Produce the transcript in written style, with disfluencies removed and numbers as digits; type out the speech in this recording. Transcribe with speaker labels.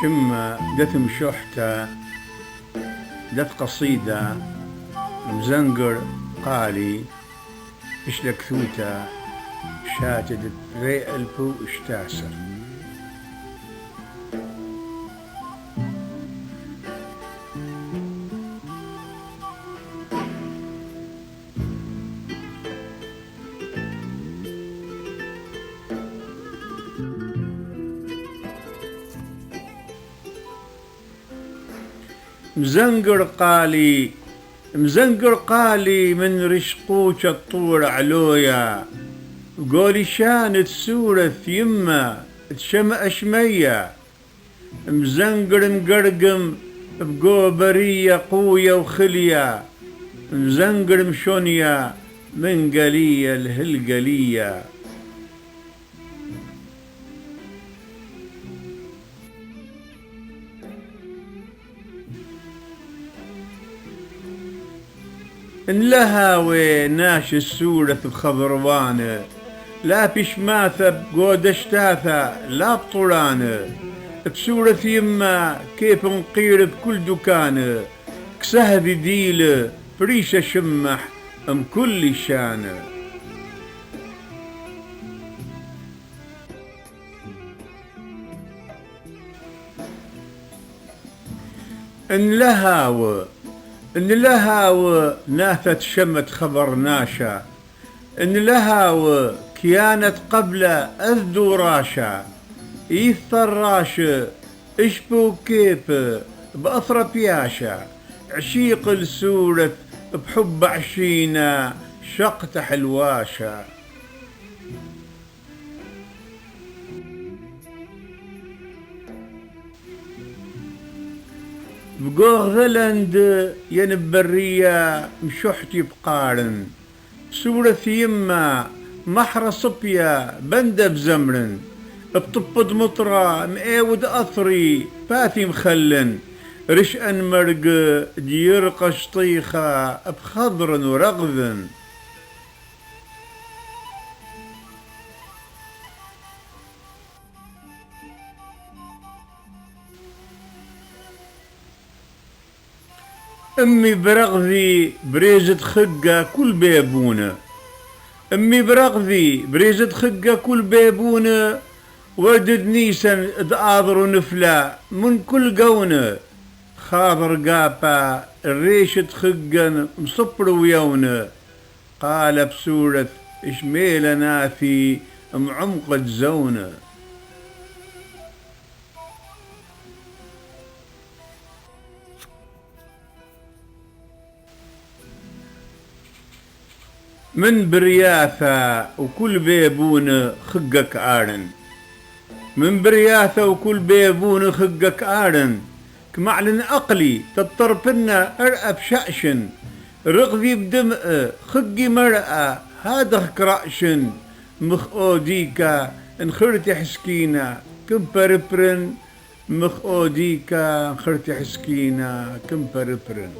Speaker 1: شمة دتم شحتة دت قصيدة مزنقر قالي اشلك ثوتا شاتد ري البو اشتاسر مزنقر قالي من رشقوش الطور علويا قولي شانت سورة يمه تشمأ شمية مزنقر مقرقم بقوبرية قوية وخلية مزنقر مشونية من قلية لهالقلية انلهاوي ناش السورة بخضروانه لا بشماثة بقودشتاثة لا بطرانه بسورة يما كيف نقير بكل دكانه كسهب ديله بريشة شمح ام كل شانه انلهاو ناثت شمت خبر ناشا انلهاو كيانت قبل اذدو راشا يثر راشا اشبو كيف باثر بياشا عشيق السورة بحب عشينا شقت حلواشا بقوغ ذلند ينبرية مشحتي بقارن سورة يما محر صبيا بند بزمرن بطبض مطرة مقاود أثري باثي مخلن رشأن مرق دير قشطيخة بخضر ورغذن أمي برغذي بريزة خقة كل بيبونة أمي برغذي بريزة خقة كل بيبونة ودد نيسن دآذر نفلا من كل قونة خاضر قابا الريشة خقن مصبر ويونة قال بسورة إشميل ناثي معمقة زونة من برياثة وكل بيبون خقك آرن من برياثة وكل بيبون خقك آرن كمعلن أقلي تطربنا أرأب شأشن رغذي بدمء خقي مرأة هذا كرأشن مخ أوديكا انخرتي حسكينا كم بربرن مخ أوديكا انخرتي حسكينا كم بربرن